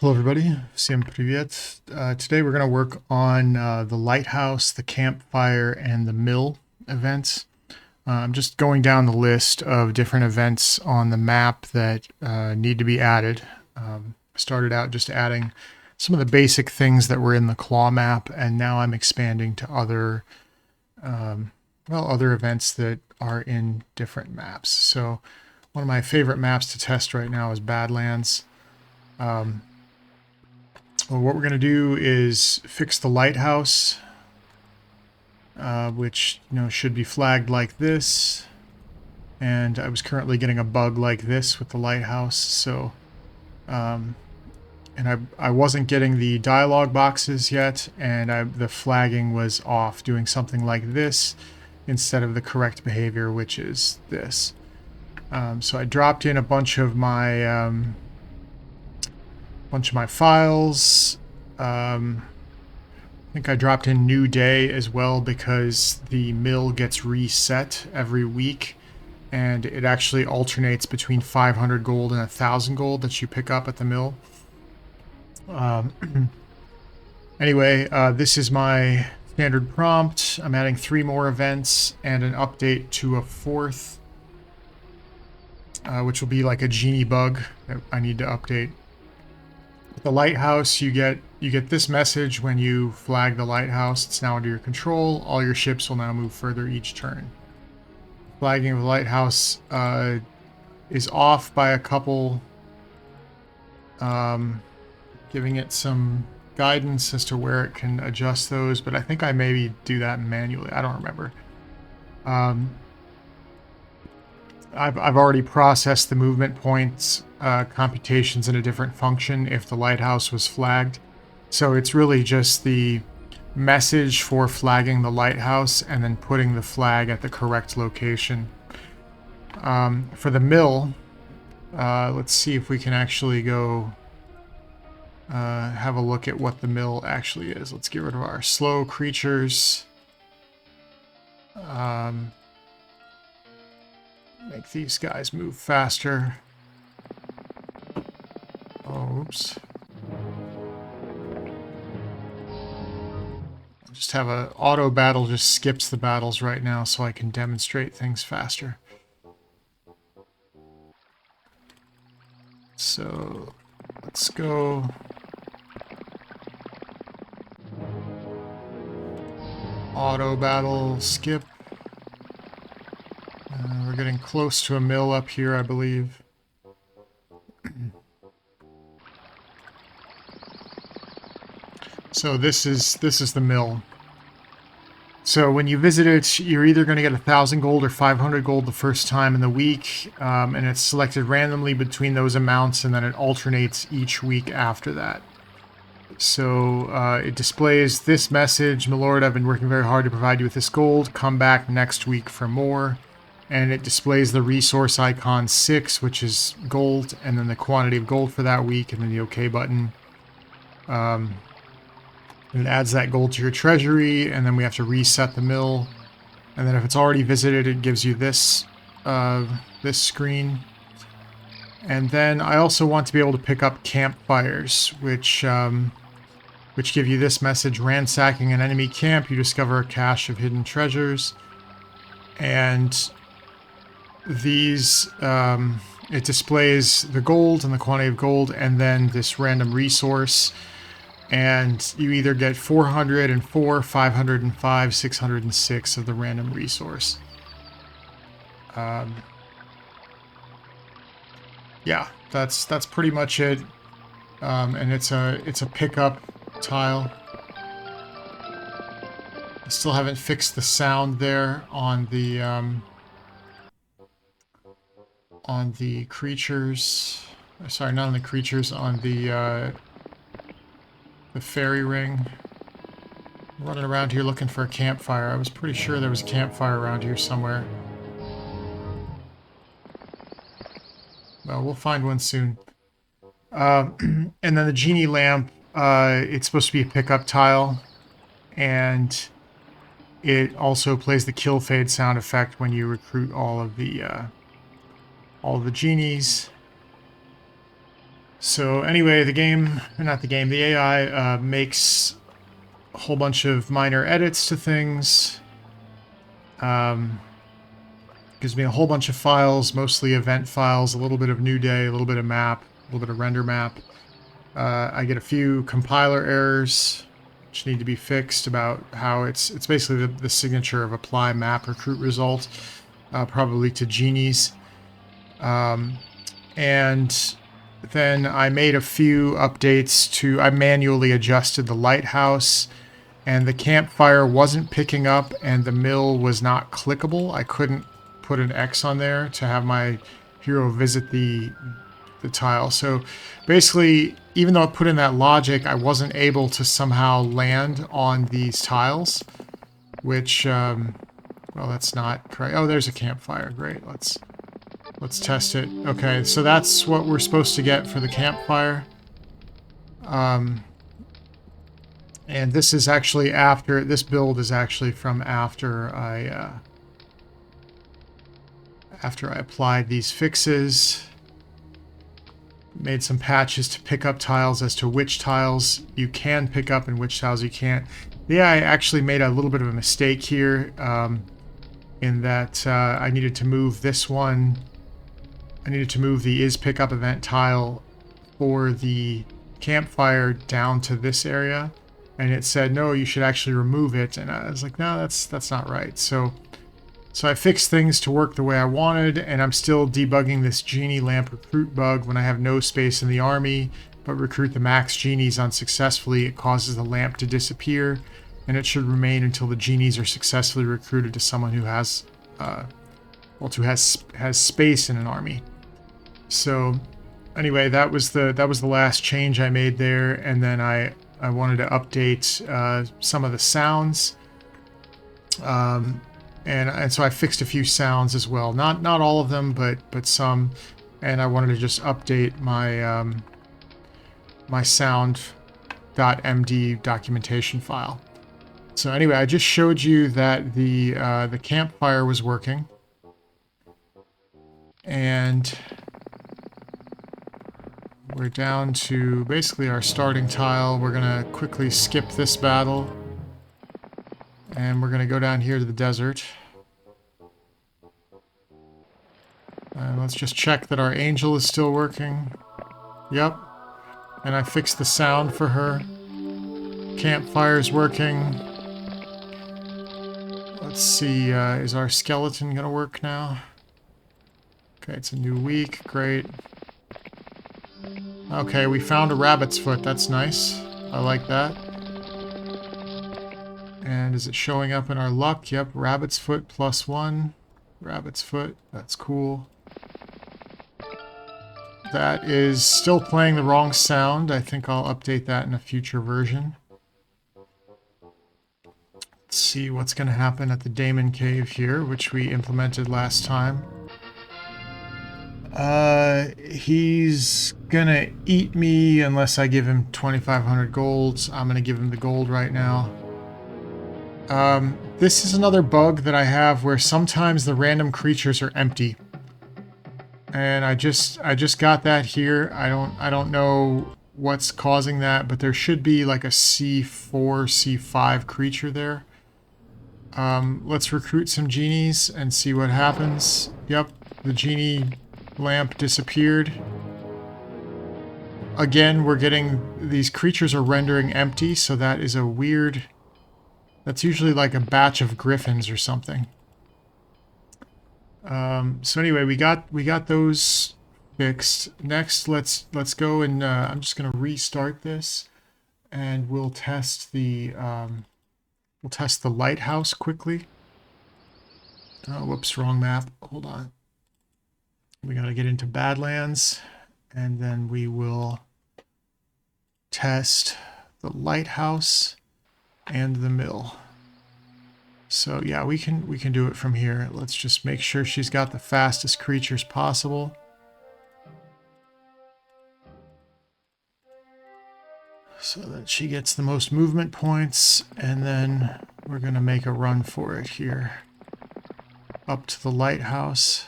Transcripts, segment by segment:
Hello everybody, всем привет. Today we're going to work on the Lighthouse, the Campfire, and the Mill events. I'm just going down the list of different events on the map that need to be added. I started out just adding some of the basic things that were in the claw map, and now I'm expanding to other events that are in different maps. So one of my favorite maps to test right now is Badlands. Well, what we're going to do is fix the lighthouse, which should be flagged like this. And I was currently getting a bug like this with the lighthouse, so and I wasn't getting the dialog boxes yet, and the flagging was off, doing something like this instead of the correct behavior, which is this. So I dropped in a bunch of my files. I think I dropped in New Day as well because the mill gets reset every week, and it actually alternates between 500 gold and 1,000 gold that you pick up at the mill. Anyway, this is my standard prompt. I'm adding 3 more events and an update to a 4th, which will be like a genie bug that I need to update. With the lighthouse, you get this message when you flag the lighthouse. It's now under your control. All your ships will now move further each turn. Flagging of the lighthouse is off by a couple, giving it some guidance as to where it can adjust those, but I think I maybe do that manually. I don't remember. I've already processed the movement points computations in a different function if the lighthouse was flagged. So it's really just the message for flagging the lighthouse and then putting the flag at the correct location. For the mill, let's see if we can actually go have a look at what the mill actually is. Let's get rid of our slow creatures. Make these guys move faster. Oh, oops. Just have a auto battle just skips the battles right now so I can demonstrate things faster. So let's go. Auto battle skip. We're getting close to a mill up here, I believe. So this is the mill. So when you visit it, you're either going to get 1,000 gold or 500 gold the first time in the week, and it's selected randomly between those amounts, and then it alternates each week after that. So it displays this message: "Milord, I've been working very hard to provide you with this gold. Come back next week for more." And it displays the resource icon 6, which is gold, and then the quantity of gold for that week, and then the OK button. It adds that gold to your treasury, and then we have to reset the mill. And then if it's already visited, it gives you this this screen. And then I also want to be able to pick up campfires, which give you this message: "Ransacking an enemy camp, you discover a cache of hidden treasures." And these, it displays the gold and the quantity of gold, and then this random resource. And you either get 404, 505, 606 of the random resource. Yeah, that's pretty much it. And it's a pickup tile. I still haven't fixed the sound there on the creatures. Sorry, not on the creatures, on the fairy ring. I'm running around here looking for a campfire. I was pretty sure there was a campfire around here somewhere. Well, we'll find one soon. And then the genie lamp, it's supposed to be a pickup tile, and it also plays the kill fade sound effect when you recruit all of the genies. So anyway, the game, not the game, the AI makes a whole bunch of minor edits to things. Gives me a whole bunch of files, mostly event files, a little bit of new day, a little bit of map, a little bit of render map. I get a few compiler errors which need to be fixed about how it's basically the signature of apply map recruit result, probably to genies. And then I made a few updates to, I manually adjusted the Lighthouse, and the Campfire wasn't picking up, and the mill was not clickable. I couldn't put an X on there to have my hero visit the tile. So basically, even though I put in that logic, I wasn't able to somehow land on these tiles, which, well, that's not correct. Oh, there's a Campfire. Great. Let's test it. Okay, so that's what we're supposed to get for the Campfire. And this is actually after, this build is actually from after I applied these fixes. Made some patches to pick up tiles as to which tiles you can pick up and which tiles you can't. Yeah, I actually made a little bit of a mistake here in that I needed to move this one. I needed to move the is pickup event tile for the Campfire down to this area, and it said no, you should actually remove it, and I was like, no, that's not right. So I fixed things to work the way I wanted, and I'm still debugging this genie lamp recruit bug. When I have no space in the army but recruit the max genies unsuccessfully, it causes the lamp to disappear, and it should remain until the genies are successfully recruited to someone who has has space in an army. So anyway, that was the last change I made there, and then I wanted to update some of the sounds. And so I fixed a few sounds as well. Not all of them, but some. And I wanted to just update my my sound.md documentation file. So anyway, I just showed you that the Campfire was working, and we're down to basically our starting tile. We're gonna quickly skip this battle. And we're going to go down here to the desert. And let's just check that our angel is still working. Yep. And I fixed the sound for her. Campfire's working. Let's see, is our skeleton going to work now? Okay, it's a new week. Great. Okay, we found a rabbit's foot. That's nice. I like that. And is it showing up in our luck? Yep, rabbit's foot +1. Rabbit's foot, that's cool. That is still playing the wrong sound. I think I'll update that in a future version. Let's see what's going to happen at the Daemon Cave here, which we implemented last time. He's gonna eat me unless I give him 2,500 golds. I'm gonna give him the gold right now. This is another bug that I have where sometimes the random creatures are empty. And I just got that here. I don't know what's causing that, but there should be like a C4, C5 creature there. Let's recruit some genies and see what happens. Yep, the genie lamp disappeared. Again, we're getting, these creatures are rendering empty, so that is a weird... That's usually like a batch of griffins or something. So anyway, we got those fixed. Next, let's go and I'm just gonna restart this, and we'll test the lighthouse quickly. Oh, whoops, wrong map. Hold on. We gotta get into Badlands, and then we will test the lighthouse and the mill. So yeah, we can do it from here. Let's just make sure she's got the fastest creatures possible. So that she gets the most movement points, and then we're gonna make a run for it here. Up to the lighthouse.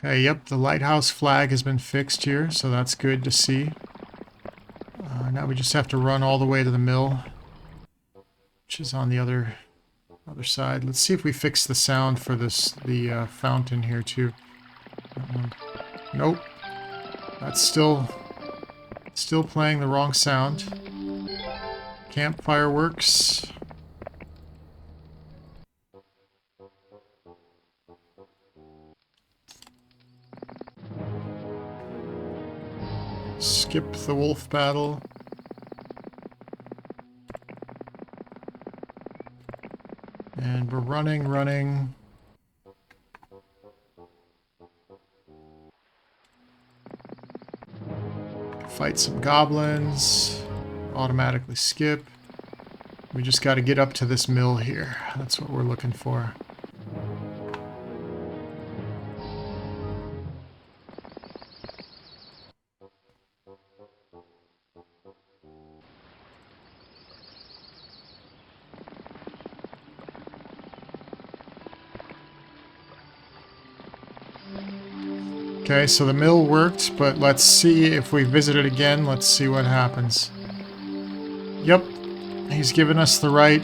Okay, yep, the lighthouse flag has been fixed here, so that's good to see. Now we just have to run all the way to the mill, which is on the other side. Let's see if we fix the sound for the fountain here too. Nope, that's still playing the wrong sound. Campfire works. Skip the wolf battle. And we're running. Fight some goblins. Automatically skip. We just got to get up to this mill here. That's what we're looking for. Okay, so the mill worked, but let's see if we visit it again. Let's see what happens. Yep, he's given us the right...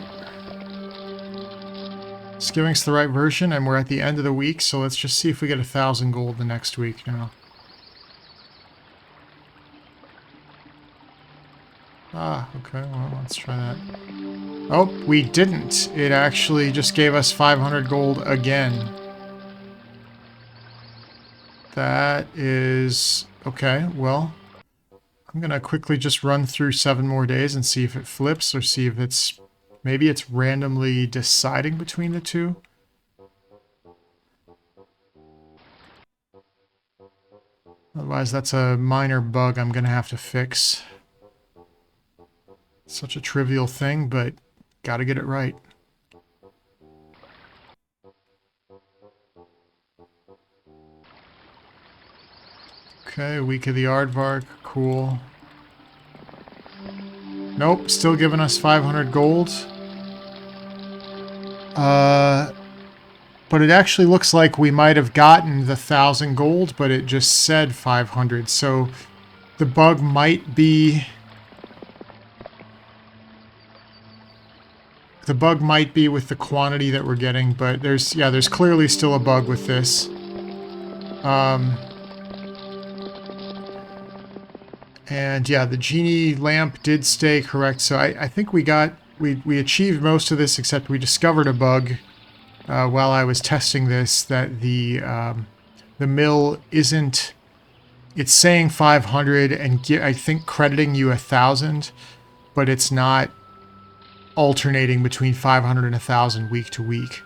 He's giving us the right version, and we're at the end of the week, so let's just see if we get 1,000 gold the next week now. Ah, okay, well, let's try that. Oh, we didn't. It actually just gave us 500 gold again. That is... Okay, well, I'm going to quickly just run through 7 more days and see if it flips, or see if it's... Maybe it's randomly deciding between the two. Otherwise, that's a minor bug I'm going to have to fix. Such a trivial thing, but gotta get it right. Okay, Week of the Aardvark, cool. Nope, still giving us 500 gold. But it actually looks like we might have gotten the 1,000 gold, but it just said 500. So the bug might be... The bug might be with the quantity that we're getting, but there's clearly still a bug with this. And yeah, the genie lamp did stay correct, so I think we achieved most of this, except we discovered a bug while I was testing this, that the mill isn't... It's saying 500 and I think crediting you 1,000, but it's not alternating between 500 and 1,000 week to week.